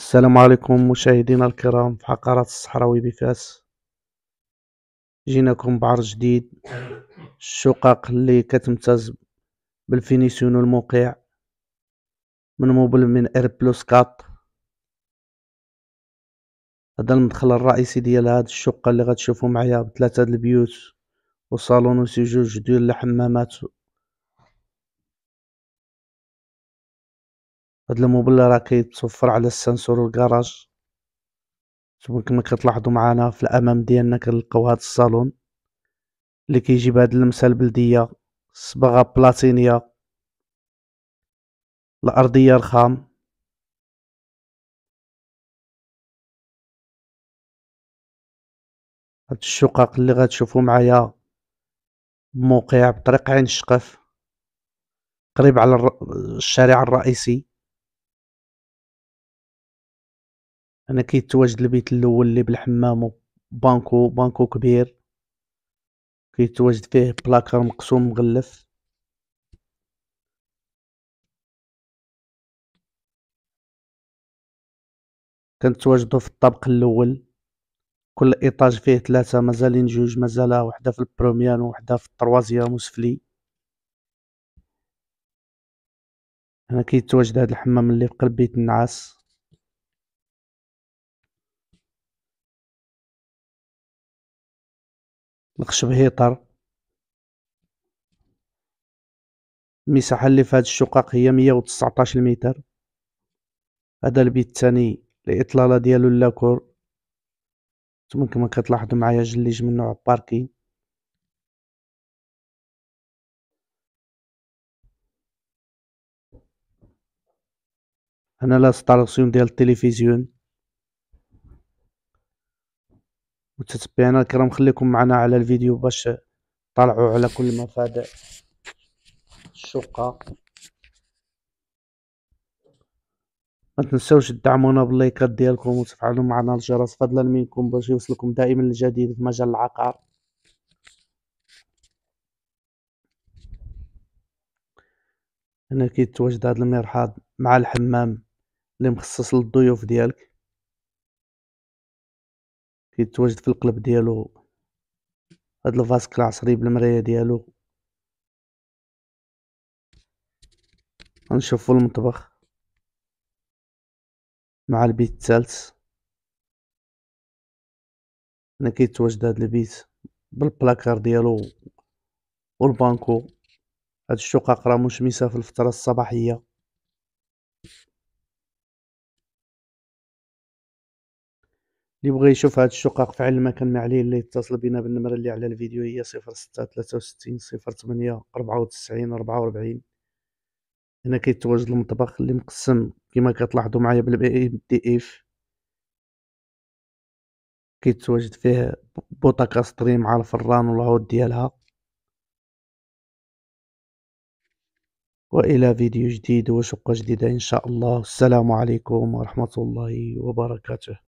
السلام عليكم مشاهدينا الكرام في حقيرة الصحراوي بفاس. جيناكم بعرض جديد، الشقق اللي كتمتاز بالفينيسيون الموقع منموبل من اير بلس كاط. هذا المدخل الرئيسي ديال هاد الشقة اللي غتشوفوا معايا بثلاثة د البيوت وصالون وجوج ديال الحمامات. هاد الموبل راه كيتوفر على السانسور والكراج. كما كتلاحظوا معنا في الامام ديالنا كنلقاو هاد الصالون اللي كيجيب هاد اللمسة البلدية، الصباغة بلاتينية، الأرضية رخام. هاد الشقق اللي غتشوفوا معايا بموقع بطريق عين الشقف قريب على الشارع الرئيسي. هنا كيتواجد البيت الاول اللي بالحمام وبانكو كبير، كيتواجد فيه بلاكار مقسوم مغلف. كنتواجدو في الطابق الاول، كل ايطاج فيه ثلاثة، مازالين جوج، مازال وحدة في البروميان وحدة في الطروازيام وسفلي. هنا كيتواجد هاد الحمام اللي في قلب بيت النعاس. الخشب هيطر. المساحة اللي في هاد الشقق هي 119 متر. هذا البيت الثاني الإطلالة ديالو لاكور، نتوما كما كتلاحظوا معايا جليج من نوع باركين. هنا لاصطالاسيون ديال التلفزيون. متتبعينا الكرام، خليكم معنا على الفيديو باش طلعوا على كل مفاد الشقة. ما تنسوش تدعمونا باللايكات ديالكم وتفعلوا معنا الجرس فضلا منكم باش يوصلكم دائما الجديد في مجال العقار. هنا كيتواجد هذا المرحاض مع الحمام اللي مخصص للضيوف ديالك. كيتواجد في القلب ديالو هاد الفاسك العصري بالمراية ديالو. غنشوفوا المطبخ مع البيت الثالث. هنا كيتواجد هاد البيت بالبلاكار ديالو والبانكو. هاد الشقق راه مشمسة في الفترة الصباحية. اللي بغى يشوف هاد الشقق في عين المكان ما عليه اللي يتصل بنا بالنمرة اللي على الفيديو، هي 0663 08 94 44. هنا كيتواجد المطبخ اللي مقسم كما كتلاحظوا معايا بالبي اف. كيتواجد فيه بوطة كاستري مع الفران والعود ديالها. وإلى فيديو جديد وشقة جديدة إن شاء الله. السلام عليكم ورحمة الله وبركاته.